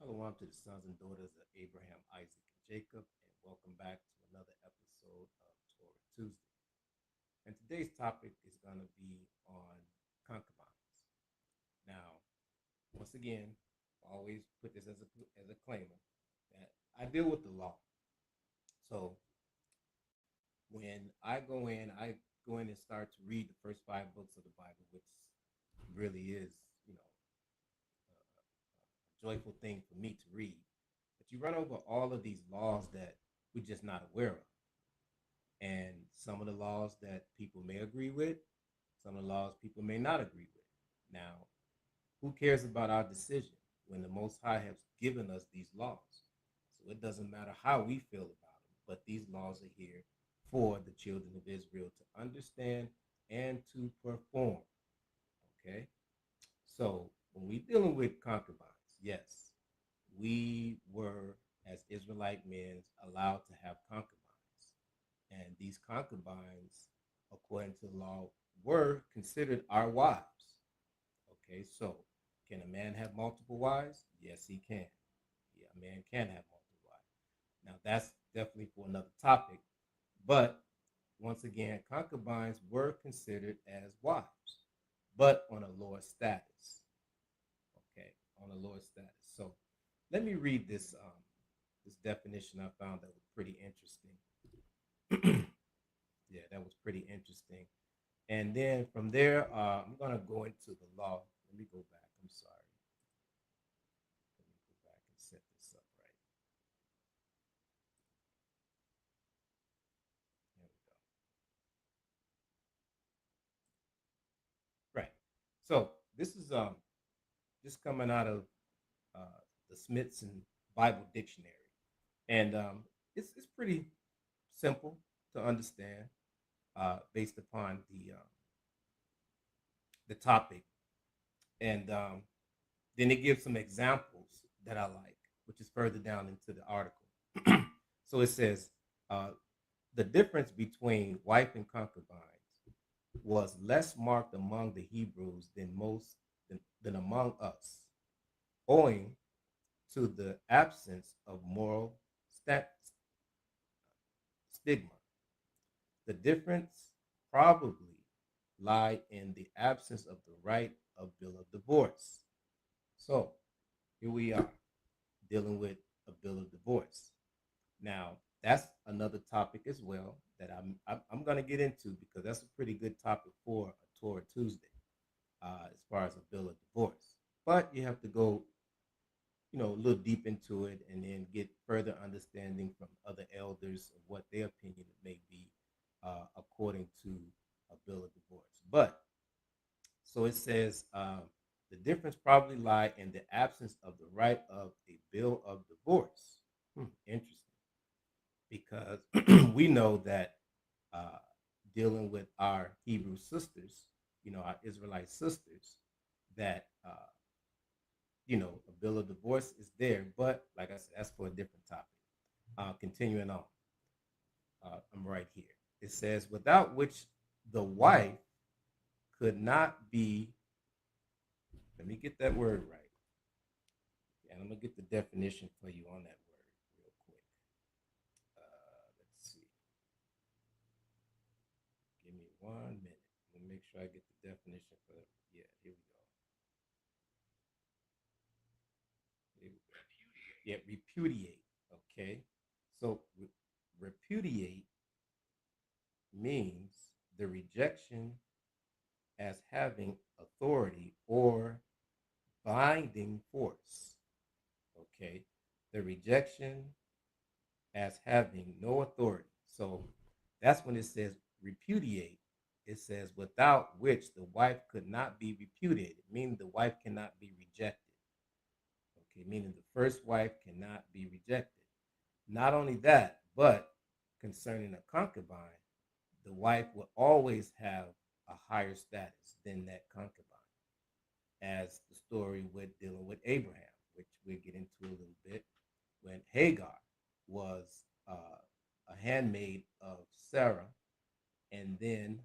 Shalom to the sons and daughters of Abraham, Isaac, and Jacob, and welcome back to another episode of Torah Tuesday. And today's topic is going to be on concubines. Now, once again, I always put this as a claimer that I deal with the law. So when I go in and start to read the first five books of the Bible, which really is, you know, a joyful thing for me to read. But you run over all of these laws that we're just not aware of. And some of the laws that people may agree with, some of the laws people may not agree with. Now, who cares about our decision when the Most High has given us these laws? So it doesn't matter how we feel about them, but these laws are here for the children of Israel to understand and to perform. Okay? So when we're dealing with concubines, yes, we were, as Israelite men, allowed to have concubines. And these concubines, according to the law, were considered our wives. Okay, so can a man have multiple wives? Yes, he can. Yeah, a man can have multiple wives. Now, that's definitely for another topic. But once again, concubines were considered as wives, but on a lower status. Okay, on a lower status. So let me read this definition I found that was pretty interesting. Yeah, that was pretty interesting. And then from there, I'm gonna go into the law. Let me go back. I'm sorry. Let me go back and set this up right. There we go. Right. So this is just coming out of the Smithson Bible Dictionary, and it's pretty simple to understand based upon the topic, and then it gives some examples that I like, which is further down into the article. So it says uh, the difference between wife and concubines was less marked among the Hebrews than among us, owing to the absence of moral stigma. The difference probably lie in the absence of the right of bill of divorce. So here we are dealing with a bill of divorce. Now that's another topic as well that I'm going to get into because that's a pretty good topic for a Torah Tuesday as far as a bill of divorce. But you have to go, a little deep into it and then get further understanding from other elders of what their opinion may be according to a bill of divorce. But so it says the difference probably lie in the absence of the right of a bill of divorce. Interesting, because we know that uh, dealing with our Hebrew sisters, our Israelite sisters, that a bill of divorce is there. But like I said, that's for a different topic. Continuing on, I'm right here. It says, without which the wife could not be. Let me get that word right. And I'm gonna get the definition for you on that word real quick. Let's see. Give me 1 minute. Let me make sure I get the definition for it. Yeah, here we go. Here we go. Yeah, repudiate. Okay. So repudiate means the rejection as having authority or binding force. Okay. The rejection as having no authority. So that's when it says repudiate. It says without which the wife could not be repudiated, meaning the wife cannot be rejected. Okay, meaning the first wife cannot be rejected. Not only that, but concerning a concubine, the wife will always have a higher status than that concubine, as the story with dealing with Abraham, which we'll get into a little bit, when Hagar was a handmaid of Sarah, and then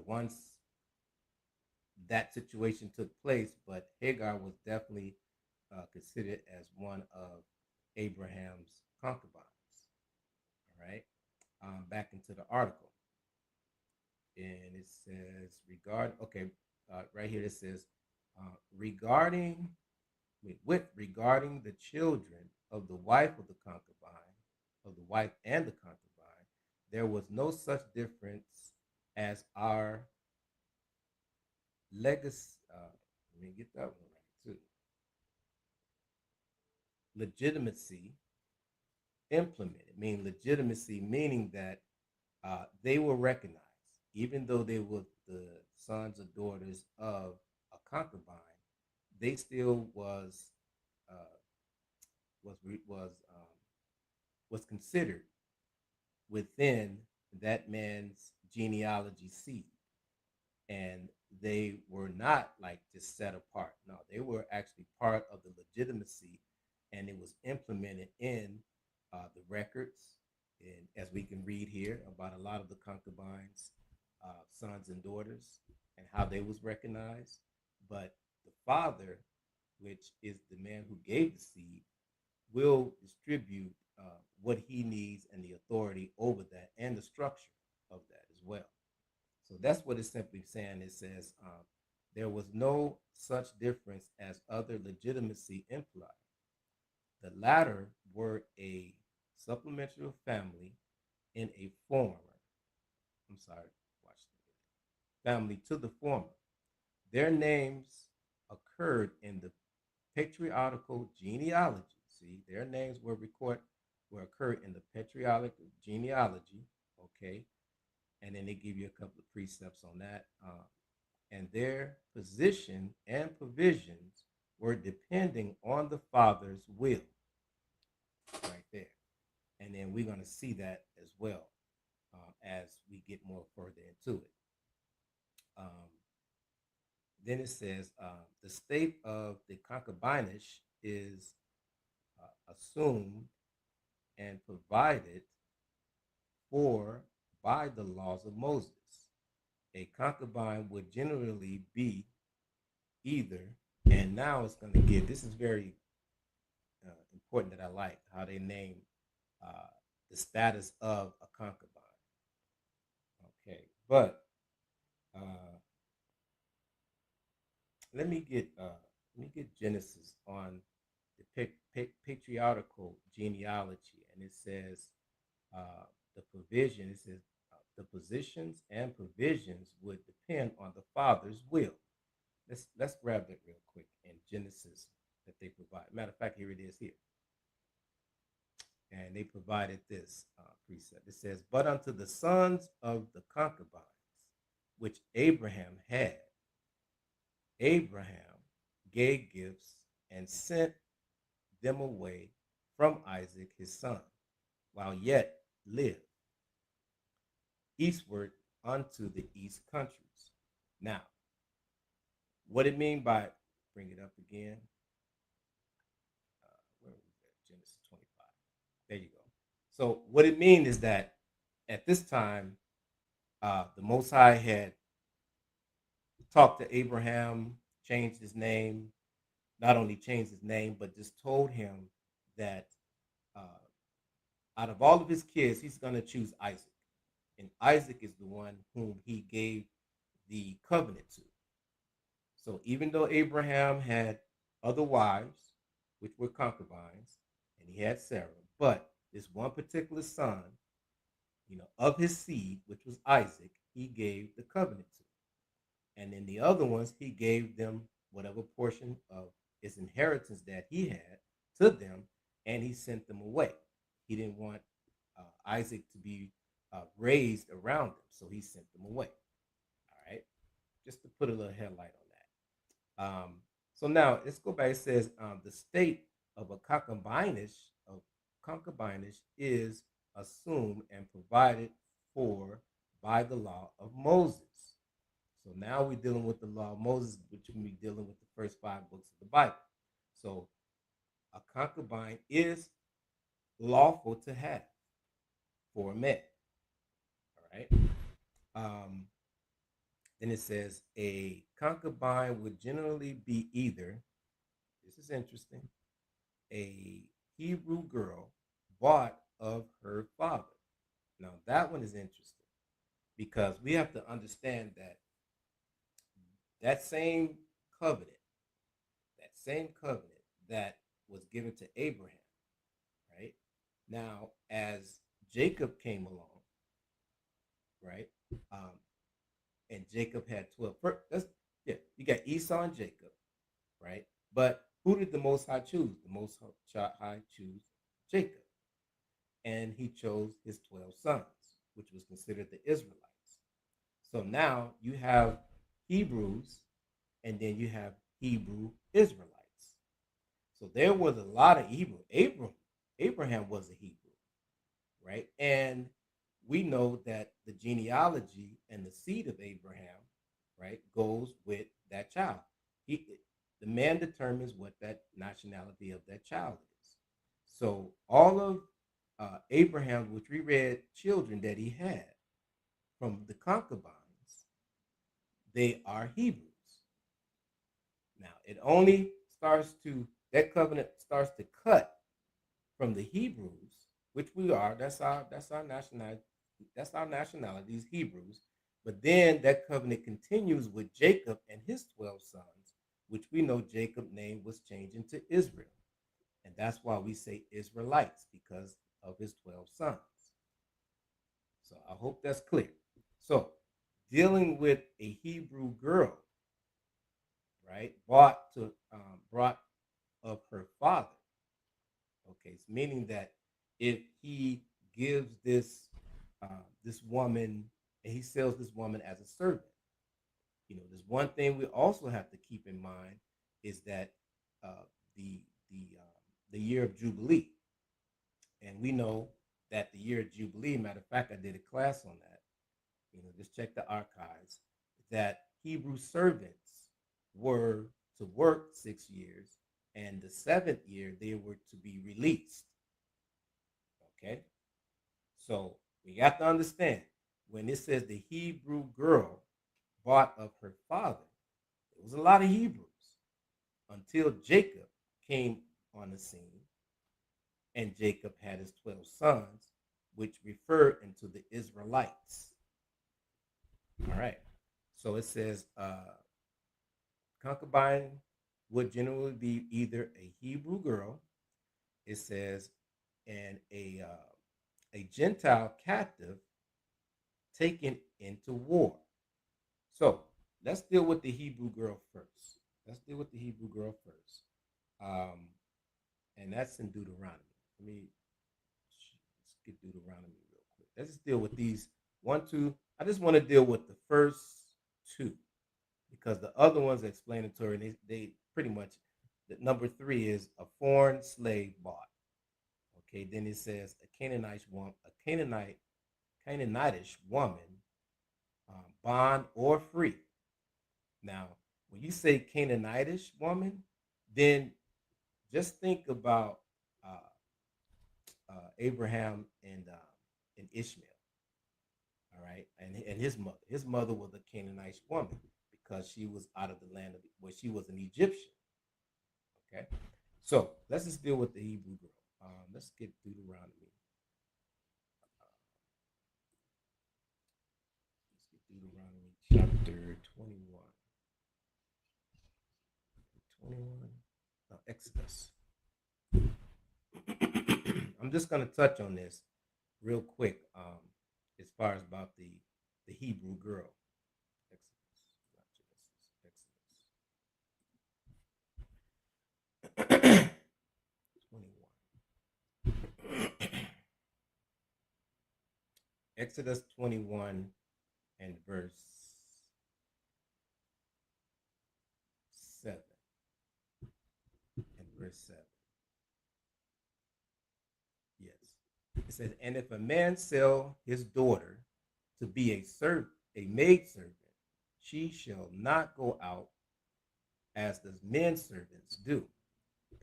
once that situation took place, but Hagar was definitely considered as one of Abraham's concubines. All right. Back into the article, and it says right here it says regarding regarding the children of the wife of the concubine, of the wife and the concubine, there was no such difference as our legacy. Let me get that one right too. Legitimacy implemented, meaning legitimacy, meaning that they were recognized, even though they were the sons or daughters of a concubine. They still uh, was considered within that man's genealogy seed, and they were not like just set apart. No, they were actually part of the legitimacy, and it was implemented in the records. And as we can read here about a lot of the concubines, sons and daughters, and how they was recognized. But the father, which is the man who gave the seed, will distribute what he needs and the authority over that and the structure of that as well. So that's what it's simply saying. It says there was no such difference as other legitimacy implied. The latter were a supplementary family in a former. I'm sorry, watch that. Family to the former. Their names occurred in the patriarchal genealogy. See, their names were occurred in the patriarchal genealogy. Okay, and then they give you a couple of precepts on that. And their position and provisions were depending on the father's will, right there. And then we're going to see that as well as we get more further into it. Um, then it says the state of the concubinage is assumed and provided for by the laws of Moses. A concubine would generally be either, and now it's going to give, this is very important that I like how they name uh, the status of a concubine. Okay, but uh, let me get Genesis on the patriarchal genealogy, and it says the provision. It says the positions and provisions would depend on the father's will. Let's grab that real quick in Genesis that they provide. Matter of fact, here it is here, and they provided this precept. It says, "But unto the sons of the concubines which Abraham had, Abraham gave gifts and sent them away from Isaac his son, while yet lived, eastward unto the east countries." Now, what it mean by, bring it up again. Where was that? Genesis 25. There you go. So what it means is that at this time, the Most High had talked to Abraham, changed his name, not only changed his name, but just told him that uh, out of all of his kids, he's going to choose Isaac. And Isaac is the one whom he gave the covenant to. So even though Abraham had other wives, which were concubines, and he had Sarah, but this one particular son, of his seed, which was Isaac, he gave the covenant to. And then the other ones, he gave them whatever portion of his inheritance that he had to them, and he sent them away. He didn't want Isaac to be raised around them, so he sent them away. All right, just to put a little headlight on that. So now let's go back. It says the state of a concubinage is assumed and provided for by the law of Moses. So now we're dealing with the law of Moses, which we're dealing with the first 5 books of the Bible. So a concubine is lawful to have for a man. All right. Um, then it says a concubine would generally be either, this is interesting, a Hebrew girl bought of her father. Now, that one is interesting because we have to understand that that same covenant, that same covenant that was given to Abraham, right? Now, as Jacob came along, right? Um, and Jacob had 12. That's, yeah, you got Esau and Jacob, right? But who did the Most High choose? The Most High choose Jacob. And he chose his 12 sons, which was considered the Israelites. So now you have Hebrews and then you have Hebrew Israelites. So there was a lot of Hebrew. Abraham was a Hebrew, right? And we know that the genealogy and the seed of Abraham, right, goes with that child. The man determines what that nationality of that child is. So all of Abraham, which we read, children that he had from the concubines, they are Hebrews. Now it only starts to that covenant starts to cut from the Hebrews, which we are. That's our nationality. That's our nationality, these Hebrews. But then that covenant continues with Jacob and his 12 sons, which we know Jacob's name was changed into Israel. And that's why we say Israelites, because of his 12 sons. So I hope that's clear. So dealing with a Hebrew girl, right, brought of her father. Okay, it's meaning that if he gives this woman and he sells this woman as a servant, there's one thing we also have to keep in mind is that uh, the the year of Jubilee, and we know that the year of Jubilee. Matter of fact, I did a class on that. Just check the archives. That Hebrew servants were to work 6 years, and the seventh year they were to be released. Okay, so we got to understand when it says the Hebrew girl bought of her father, there was a lot of Hebrews until Jacob came on the scene, and Jacob had his 12 sons, which referred into the Israelites. All right, so it says concubine would generally be either a Hebrew girl, it says, and a Gentile captive taken into war. So let's deal with the Hebrew girl first. Let's deal with the Hebrew girl first. And that's in Deuteronomy. Let's get Deuteronomy real quick. Let's just deal with these one, two. I just want to deal with the first two because the other ones are explanatory. And they pretty much, the number three is a foreign slave bought. Okay, then it says Canaanitish woman, bond or free. Now, when you say Canaanitish woman, then just think about Abraham and Ishmael. All right, and his mother. His mother was a Canaanite woman because she was out of the land of where she was an Egyptian. Okay, so let's just deal with the Hebrew girl. Let's get Deuteronomy. Let's get Deuteronomy chapter 21. 21. No, Exodus. I'm just going to touch on this real quick as far as about the Hebrew girl. Exodus. 21. Exodus 21 and verse 7. And verse 7. Yes. It says, and if a man sell his daughter to be a maid servant, she shall not go out as the men servants do.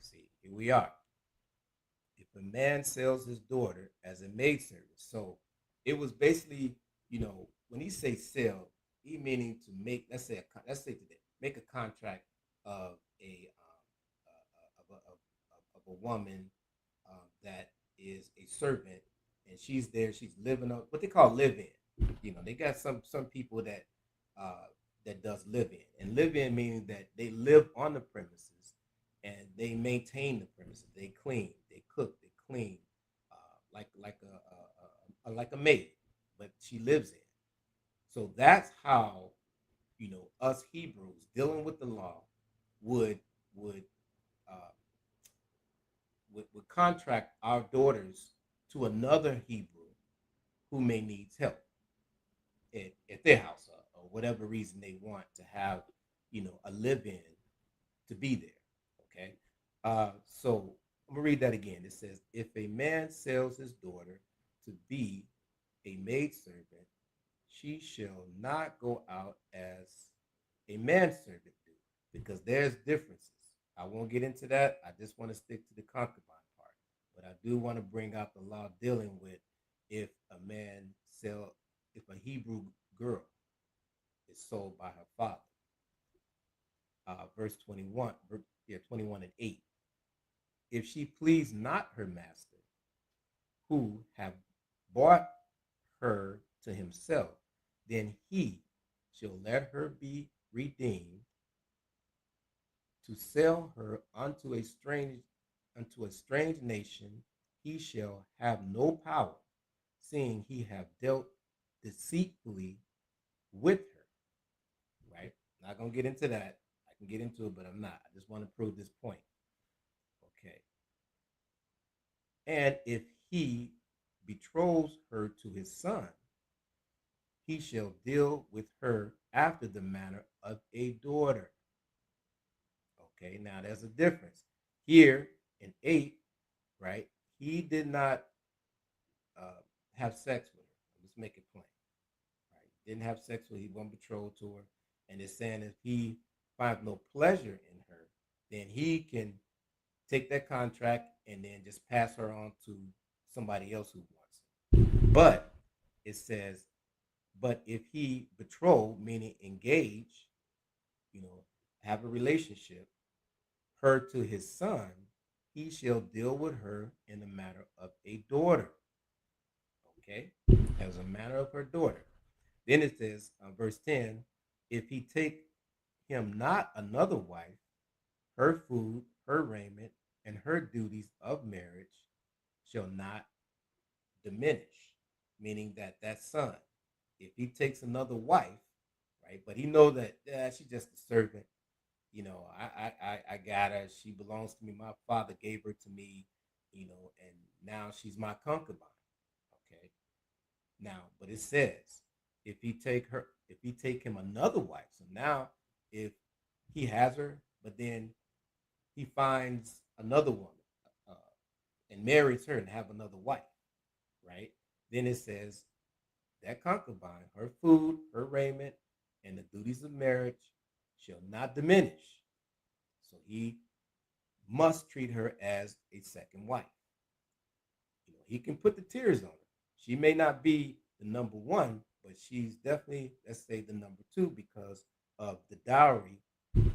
See, here we are. If a man sells his daughter as a maid servant, so it was basically, when he say sell, he meaning to make, let's say today, make a contract of of a woman that is a servant, and she's there. She's living up what they call live in. They got some people that does live in, and live in meaning that they live on the premises and they maintain the premises. They clean, they cook, they clean, like a maid, but she lives in. So that's how us Hebrews dealing with the law would would uh, would contract our daughters to another Hebrew who may need help at their house, or whatever reason they want to have, a live-in to be there. Okay, so I'm gonna read that again. It says, if a man sells his daughter to be a maidservant, she shall not go out as a manservant do, because there's differences. I won't get into that. I just want to stick to the concubine part. But I do want to bring out the law dealing with if a man sell, if a Hebrew girl is sold by her father. Verse 21, 21 and 8. If she please not her master, who have bought her to himself, then he shall let her be redeemed, to sell her unto a strange nation. He shall have no power, seeing he have dealt deceitfully with her. Right? Not gonna get into that. I can get into it, but I'm not. I just want to prove this point. Okay. And if he betroths her to his son, he shall deal with her after the manner of a daughter. Okay, now there's a difference. Here in 8, right, he did not uh, have sex with her. Let's make it plain. Right? Didn't have sex with her. He wasn't betrothed to her. And it's saying if he finds no pleasure in her, then he can take that contract and then just pass her on to somebody else who wants it. But it says, but if he betroth, meaning engage, have a relationship, her to his son, he shall deal with her in the matter of a daughter. Okay? As a matter of her daughter. Then it says, verse 10, if he take him not another wife, her food, her raiment, and her duties of marriage shall not diminish, meaning that son, if he takes another wife, right, but he know that she's just a servant, I got her, she belongs to me, my father gave her to me, and now she's my concubine. Okay, now, but it says if he take him another wife, so now if he has her, but then he finds another woman, uh, and marries her and have another wife, right? Then it says that concubine, her food, her raiment, and the duties of marriage shall not diminish. So he must treat her as a second wife. He can put the tears on her. She may not be the number one, but she's definitely, let's say, the number two because of the dowry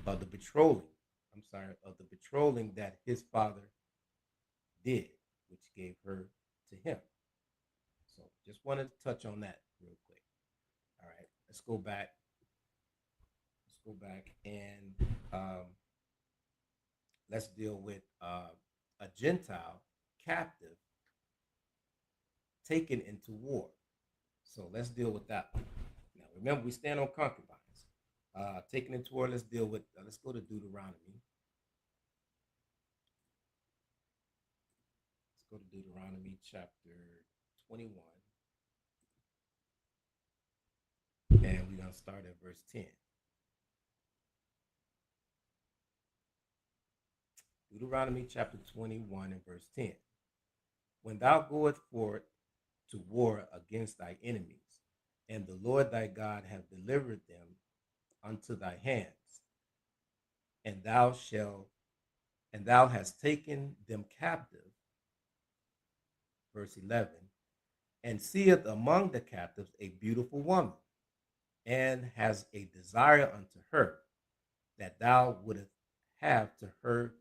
of the betrothing. I'm sorry, of the betrothing that his father did, which gave her to him. So just wanted to touch on that real quick. All right, let's go back. Let's go back and let's deal with a Gentile captive taken into war. So let's deal with that one. Now, remember, we stand on concubines. Taken into war, let's deal with, let's go to Deuteronomy. Let's go to Deuteronomy chapter 21. And we're going to start at verse 10. Deuteronomy chapter 21 and verse 10. When thou goest forth to war against thy enemies, and the Lord thy God hath delivered them unto thy hands, and thou hast taken them captive, verse 11, and seest among the captives a beautiful woman, and has a desire unto her, that thou wouldest have to her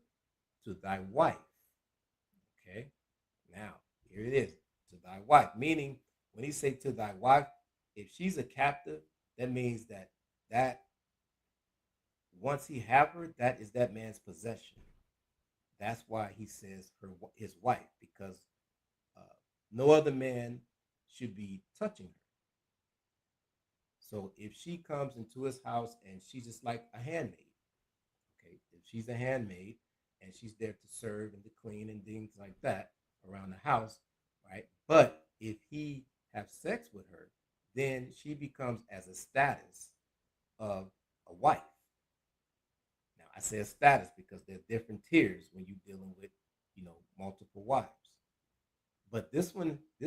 to thy wife. Okay. Now, here it is, to thy wife. Meaning, when he say to thy wife, if she's a captive, that means that once he have her, that is that man's possession. That's why he says his wife, because uh, no other man should be touching her. So if she comes into his house and she's just like a handmaid, okay, if she's a handmaid and she's there to serve and to clean and things like that around the house, right? But if he have sex with her, then she becomes as a status of a wife. Now I say a status because there's different tiers when you're dealing with, multiple wives. But this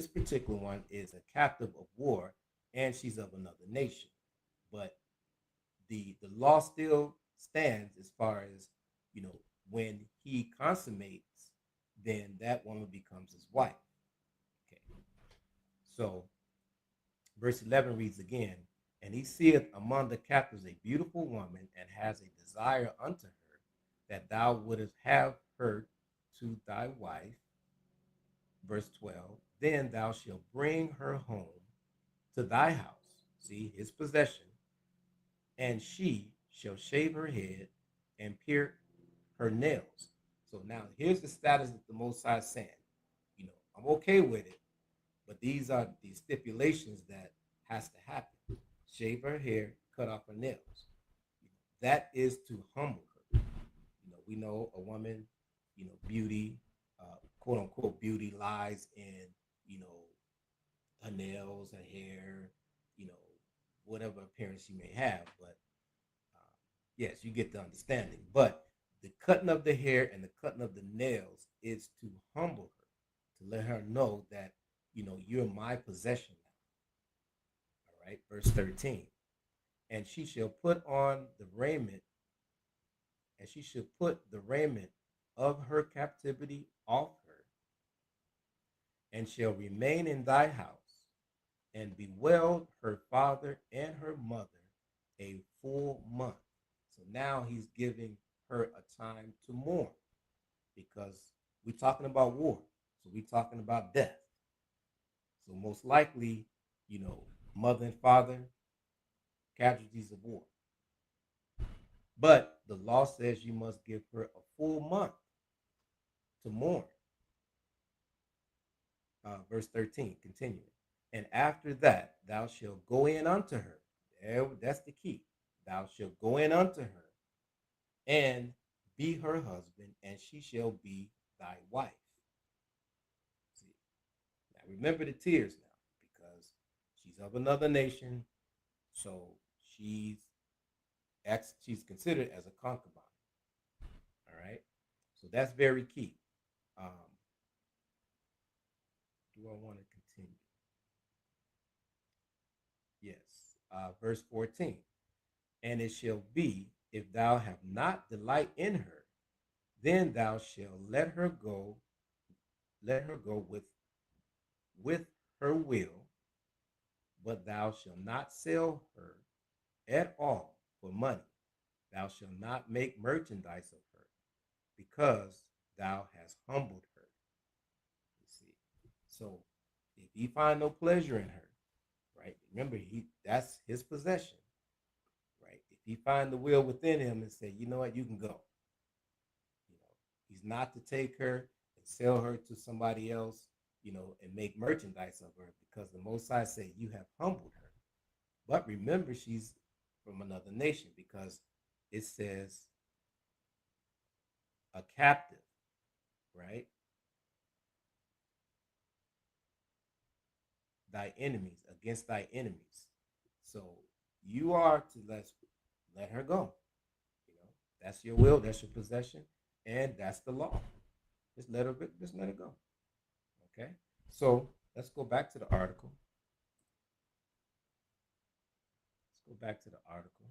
particular one is a captive of war, and she's of another nation. But the law still stands as far as, when he consummates, then that woman becomes his wife. Okay. So verse 11 reads again, and he seeth among the captives a beautiful woman, and has a desire unto her, that thou wouldest have her to thy wife. Verse 12, then thou shalt bring her home to thy house, see, his possession, and she shall shave her head and pierce her nails. So now here's the status that the Most High is saying. I'm okay with it, but these are the stipulations that has to happen. Shave her hair, cut off her nails. That is to humble her. We know a woman, beauty, quote unquote beauty lies in, you know, her nails, her hair, you know, whatever appearance she may have. But yes, you get the understanding. But the cutting of the hair and the cutting of the nails is to humble her, to let her know that, you're my possession now. All right, verse 13. And she shall put on the raiment, and she shall put the raiment of her captivity off her, and shall remain in thy house, and bewail her father and her mother a full month. So now he's giving her a time to mourn, because we're talking about war. So we're talking about death. So most likely, mother and father, casualties of war. But the law says you must give her a full month to mourn. Verse 13, continuing. And after that, thou shalt go in unto her. That's the key. Thou shalt go in unto her and be her husband, and she shall be thy wife. See, now remember the tears now, because she's of another nation, so she's she's considered as a concubine. All right, so that's very key. Um, do I want to continue? Yes. Verse 14. And it shall be, if thou have not delight in her, then thou shalt let her go with her will, but thou shalt not sell her at all for money. Thou shalt not make merchandise of her, because thou hast humbled her. You see. So if he find no pleasure in her, right? Remember, that's his possession, right? If he find the will within him and say, you know what, you can go. He's not to take her and sell her to somebody else, and make merchandise of her, because the Most High say you have humbled her. But remember, she's from another nation, because it says a captive, right? Thy enemies, against thy enemies. So you are to let her go. That's your will, that's your possession, and that's the law. Just let her go. Okay. So let's go back to the article. Let's go back to the article.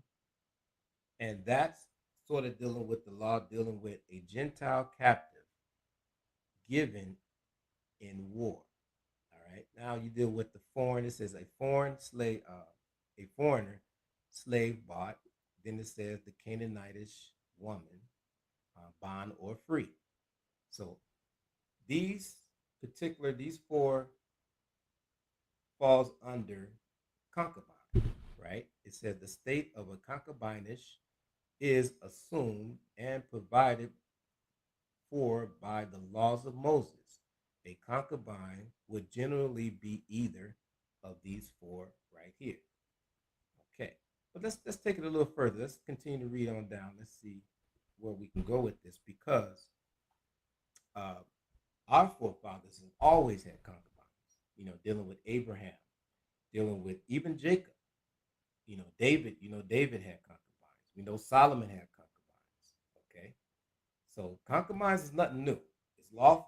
And that's sort of dealing with the law, dealing with a Gentile captive given in war. All right. Now you deal with the foreign. It says a foreign slave, a foreigner slave bought. Then it says the Canaanitish woman, bond or free. So these four falls under concubine, right? It says the state of a concubinage is assumed and provided for by the laws of Moses. A concubine would generally be either of these four right here. Okay, but let's take it a little further. Let's continue to read on down. Let's see where we can go with this because uh, our forefathers have always had concubines. Dealing with Abraham, dealing with even Jacob. David. David had concubines. We know Solomon had concubines. Okay, so concubines is nothing new. It's lawful.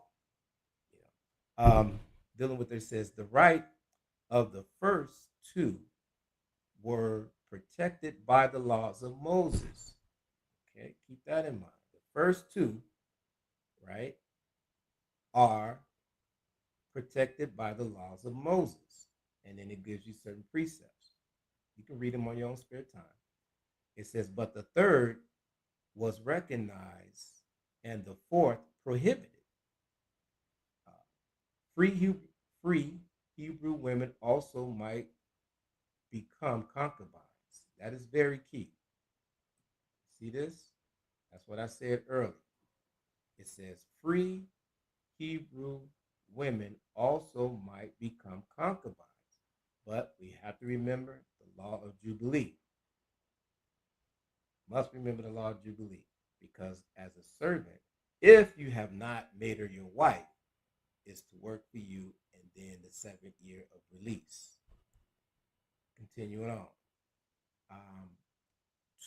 You Dealing with it says the right of the first two were protected by the laws of Moses. Okay, keep that in mind. The first two, right, are protected by the laws of Moses. And then it gives you certain precepts. You can read them on your own spare time. It says, but the third was recognized and the fourth prohibited. Uh, free Hebrew women also might become concubines. That is very key. See this? That's what I said earlier. It says free Hebrew women also might become concubines. But we have to remember the law of Jubilee. Must remember the law of Jubilee. Because as a servant, if you have not made her your wife, is to work for you and then the 7th year of release. Continuing on.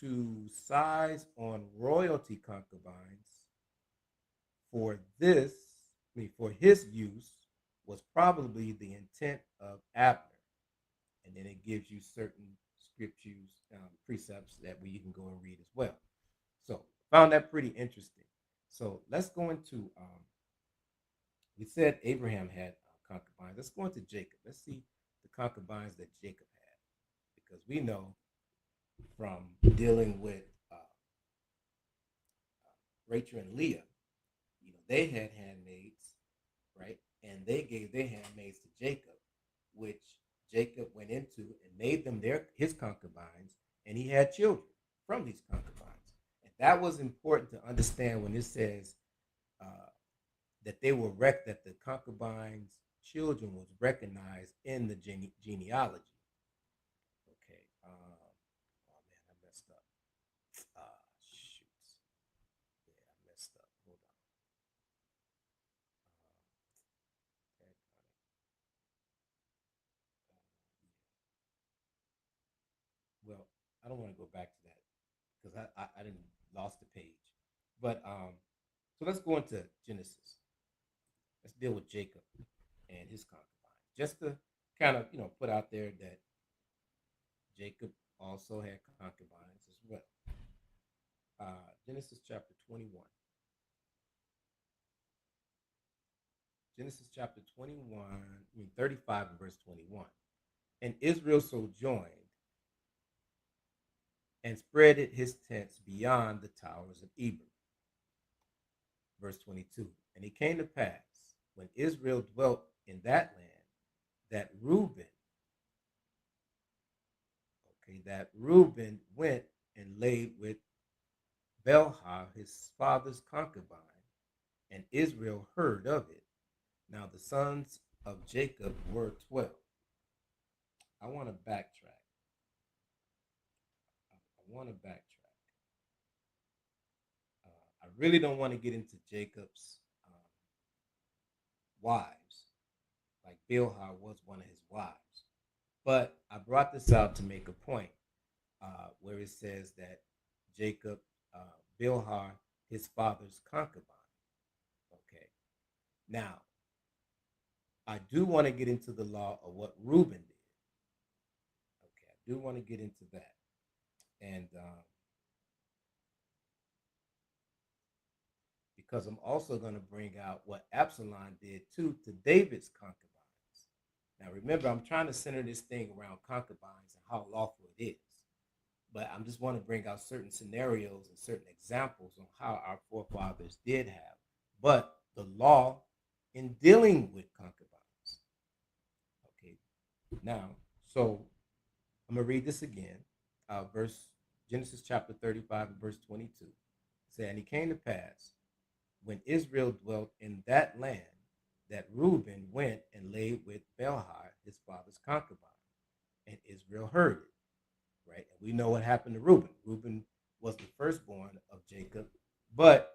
To size on royalty concubines for his use was probably the intent of Abner. And then it gives you certain scriptures, precepts that you can go and read as well. So found that pretty interesting. So let's go into, we said Abraham had concubines. Let's go into Jacob. Let's see the concubines that Jacob had. Because we know from dealing with Rachel and Leah, they had handmaids, right? And they gave their handmaids to Jacob, which Jacob went into and made them his concubines, and he had children from these concubines. And that was important to understand when it says that that the concubines' children was recognized in the genealogy. Okay. Oh man, I messed up. Shoot. Yeah, I messed up. Hold on. Okay. Well, I don't want to go back to that because I didn't lost the page. But so let's go into Genesis. Let's deal with Jacob and his concubines, just to kind of put out there that Jacob also had concubines as well. Genesis chapter 21. Genesis chapter 35 and verse 21. And Israel sojourned and spread his tents beyond the towers of Eber. Verse 22. And it came to pass, when Israel dwelt in that land, that Reuben went and laid with Bilhah, his father's concubine, and Israel heard of it. Now the sons of Jacob were 12. I want to backtrack. I really don't want to get into Jacob's wives, like Bilhah was one of his wives. But I brought this out to make a point where it says that Jacob, Bilhah, his father's concubine. Okay. Now, I do want to get into the law of what Reuben did. Okay, I do want to get into that. And because I'm also going to bring out what Absalom did too to David's concubines. Now, remember, I'm trying to center this thing around concubines and how lawful it is. But I just want to bring out certain scenarios and certain examples on how our forefathers did have. But the law in dealing with concubines. Okay, now, so I'm gonna read this again. Verse Genesis chapter 35 and verse 22. It said, and it came to pass when Israel dwelt in that land that Reuben went and lay with Bilhah, his father's concubine, and Israel heard it. Right, and we know what happened to Reuben. Reuben was the firstborn of Jacob, but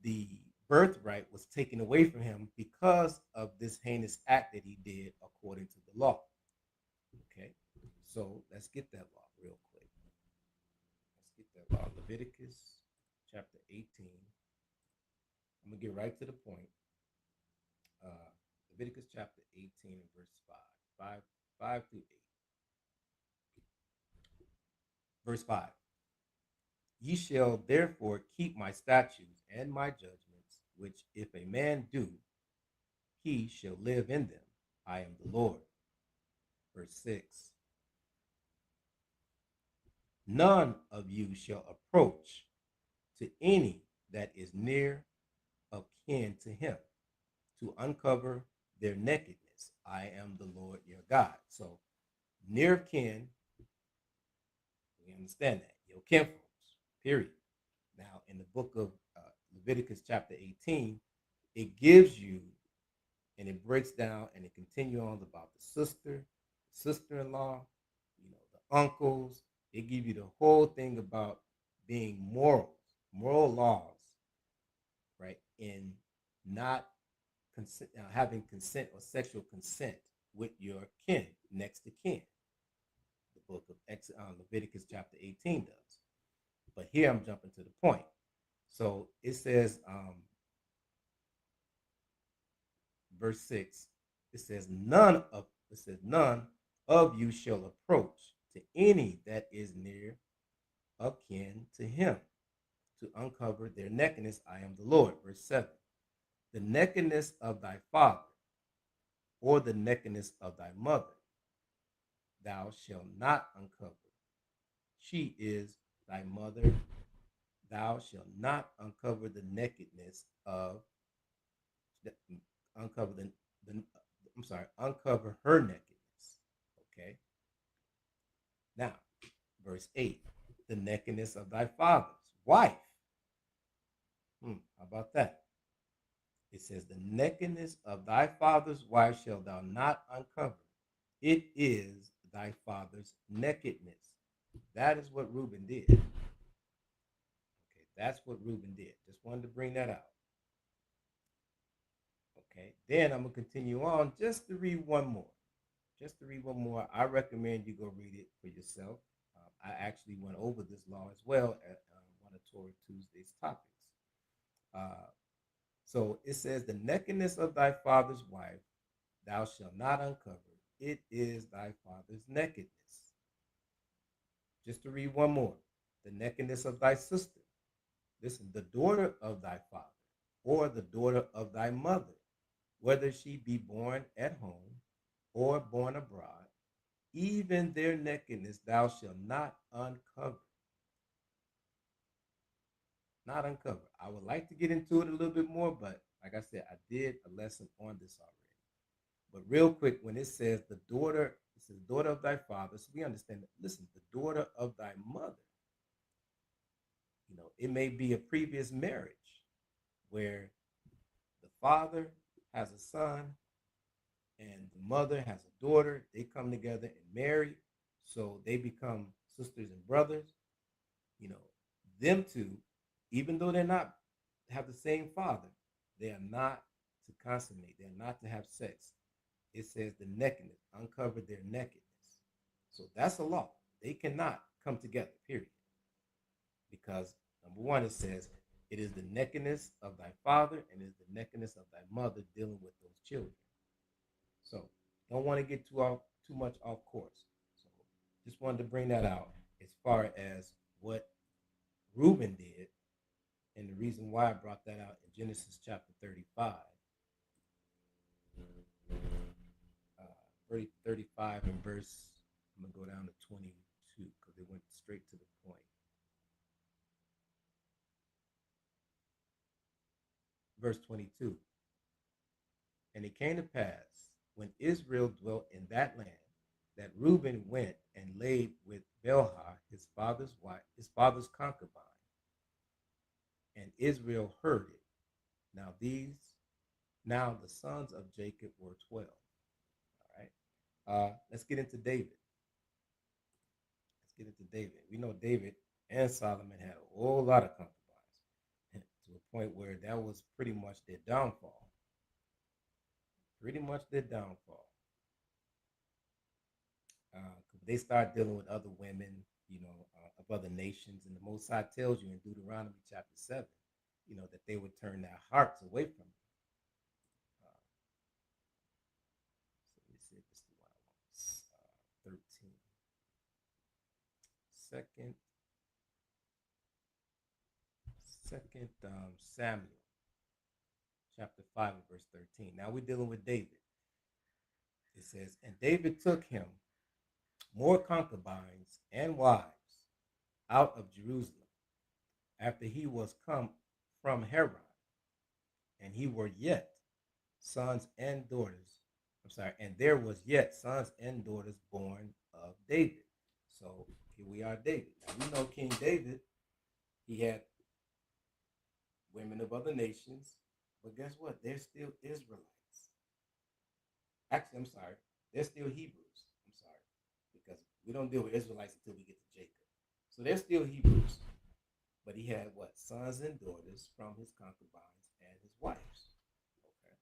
the birthright was taken away from him because of this heinous act that he did according to the law. Okay, so let's get that law real quick. Let's get that law. Leviticus chapter 18. I'm going to get right to the point. Uh, Leviticus chapter 18 and verse 5 through 8. Verse 5. Ye shall therefore keep my statutes and my judgments, which if a man do, he shall live in them. I am the Lord. Verse 6. None of you shall approach to any that is near of kin to him, to uncover their nakedness. I am the Lord your God. So near kin, we understand that. Your kinfolks, period. Now, in the book of Leviticus chapter 18, it gives you and it breaks down and it continues on about the sister-in-law, the uncles. It gives you the whole thing about being moral laws, right? In not having consent or sexual consent with your kin, next to kin. The book of Leviticus chapter 18 does. But here I'm jumping to the point. So it says, verse 6, it says, none of you shall approach to any that is near of kin to him, to uncover their nakedness. I am the Lord. Verse 7. The nakedness of thy father, or the nakedness of thy mother, thou shalt not uncover. She is thy mother. Thou shalt not uncover the nakedness of uncover uncover her nakedness. Okay. Now, verse 8, the nakedness of thy father's wife. How about that? It says, the nakedness of thy father's wife shalt thou not uncover. It is thy father's nakedness. That is what Reuben did. Okay, that's what Reuben did. Just wanted to bring that out. Okay, then I'm going to continue on just to read one more. I recommend you go read it for yourself. I actually went over this law as well at one of Torah Tuesday's topics. So it says, the nakedness of thy father's wife thou shalt not uncover. It is thy father's nakedness. Just to read one more. The nakedness of thy sister. Listen, the daughter of thy father, or the daughter of thy mother, whether she be born at home or born abroad, even their nakedness thou shalt not uncover. Not uncover. I would like to get into it a little bit more, but like I said, I did a lesson on this already. But real quick, when it says the daughter, it says daughter of thy father, so we understand that, listen, the daughter of thy mother. It may be a previous marriage where the father has a son and the mother has a daughter. They come together and marry, so they become sisters and brothers. Them two, even though they're not have the same father, they are not to consummate. They're not to have sex. It says the nakedness, uncover their nakedness. So that's a law. They cannot come together, period. Because number one, it says, it is the nakedness of thy father and it is the nakedness of thy mother dealing with those children. So don't want to get too much off course. So just wanted to bring that out as far as what Reuben did, and the reason why I brought that out in Genesis chapter 35. 35 and verse, I'm going to go down to 22 because it went straight to the point. verse 22. And it came to pass, when Israel dwelt in that land, that Reuben went and laid with Bilhah, his father's wife, his father's concubine, and Israel heard it. Now the sons of Jacob were 12. All right. Let's get into David. Let's get into David. We know David and Solomon had a whole lot of concubines to a point where that was pretty much their downfall. Pretty much their downfall. They start dealing with other women, of other nations, and the Most High tells you in Deuteronomy chapter 7, that they would turn their hearts away from you. So let me see if this is the one I want. 13. Second Samuel chapter 5 and verse 13. Now we're dealing with David. It says, and David took him more concubines and wives out of Jerusalem after he was come from Hebron, and he were yet sons and daughters. And there was yet sons and daughters born of David. So here we are, David. Now we know King David, he had women of other nations, but guess what? They're still Israelites. Actually, I'm sorry, they're still Hebrews. I'm sorry, because we don't deal with Israelites until we get to Jacob. So they're still Hebrews. But he had what? Sons and daughters from his concubines and his wives. Okay.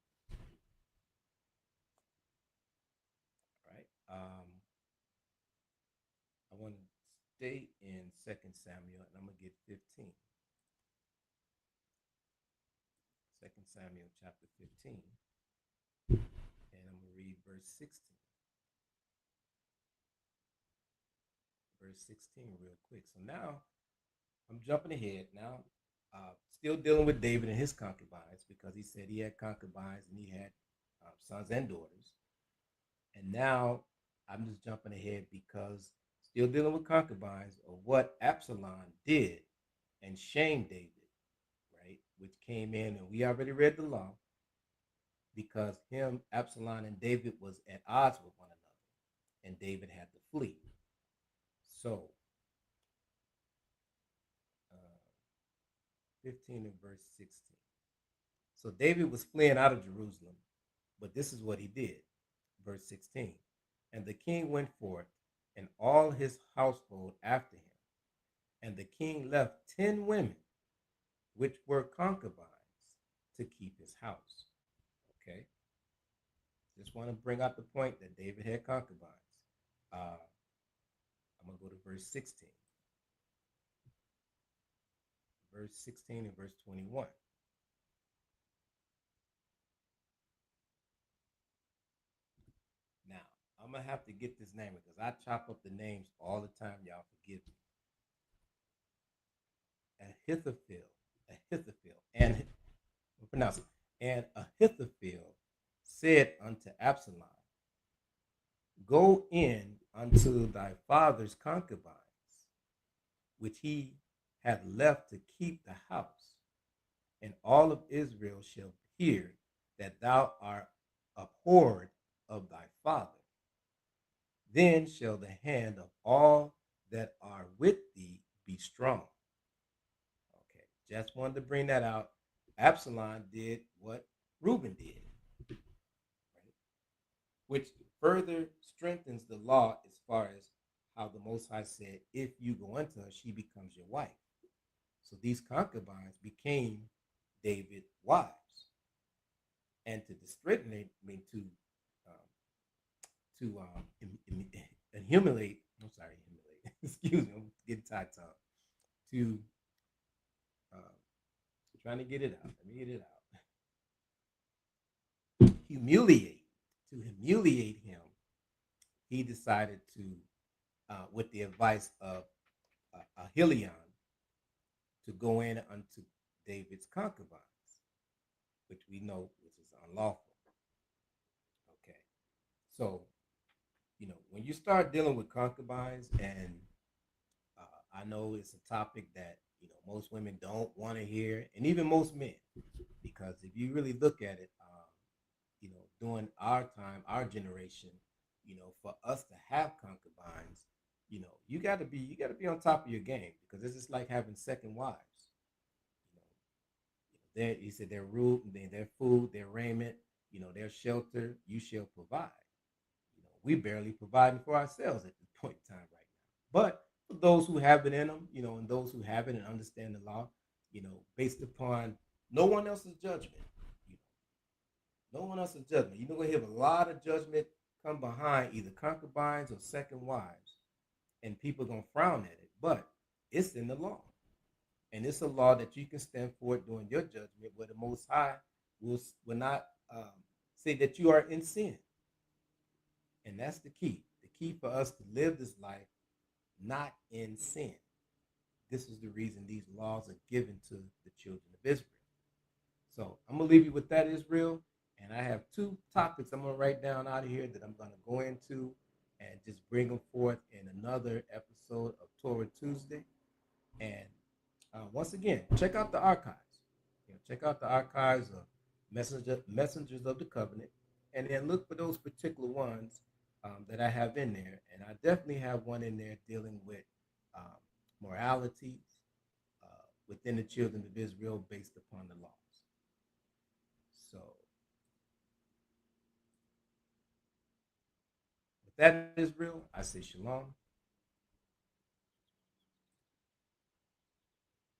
All right. I want to stay in 2 Samuel, and I'm going to get 15. 2 Samuel chapter 15. And I'm going to read verse 16. Verse 16 real quick. So now I'm jumping ahead now. Still dealing with David and his concubines, because he said he had concubines and he had sons and daughters. And now I'm just jumping ahead because still dealing with concubines of what Absalom did and shamed David, right? Which came in, and we already read the law, because Absalom and David was at odds with one another, and David had to flee. So 15 and verse 16. So David was fleeing out of Jerusalem, but this is what he did. Verse 16. And the king went forth, and all his household after him. And the king left 10 women, which were concubines, to keep his house. Okay. Just want to bring out the point that David had concubines. I'm going to go to verse 16. Verse 16 and verse 21. Now, I'm going to have to get this name because I chop up the names all the time. Y'all forgive me. Ahithophel, and pronounce it. And Ahithophel said unto Absalom, go in unto thy father's concubines, which he hath left to keep the house, and all of Israel shall hear that thou art abhorred of thy father. Then shall the hand of all that are with thee be strong. Okay, just wanted to bring that out. Absalom did what Reuben did, right? Which further strengthens the law as far as how the Most High said, if you go into her, she becomes your wife. So these concubines became David's wives. And to humiliate, excuse me, I'm getting tired to trying to get it out. Let me get it out. To humiliate him, he decided to, with the advice of Ahilion, to go in unto David's concubines, which we know which is unlawful. Okay, so when you start dealing with concubines, and I know it's a topic that most women don't want to hear, and even most men, because if you really look at it, during our time, our generation, for us to have concubines, you got to be on top of your game because it's just like having second wives. You know, their he said their rule, their food, their raiment, their shelter, you shall provide. We barely providing for ourselves at this point in time right now. But for those who have it in them, and those who have it and understand the law, based upon no one else's judgment, you no one else's judgment. You're gonna have a lot of judgment come behind either concubines or second wives, and people gonna frown at it. But it's in the law, and it's a law that you can stand for it during your judgment, where the Most High will not say that you are in sin, and that's the key. The key for us to live this life not in sin. This is the reason these laws are given to the children of Israel. So I'm gonna leave you with that, Israel. And I have two topics I'm gonna write down out of here that I'm gonna go into and just bring them forth in another episode of Torah Tuesday. And once again, check out the archives. Check out the archives of Messengers of the Covenant, and then look for those particular ones that I have in there. And I definitely have one in there dealing with um, moralities within the children of Israel based upon the laws. So, with that, Israel, I say shalom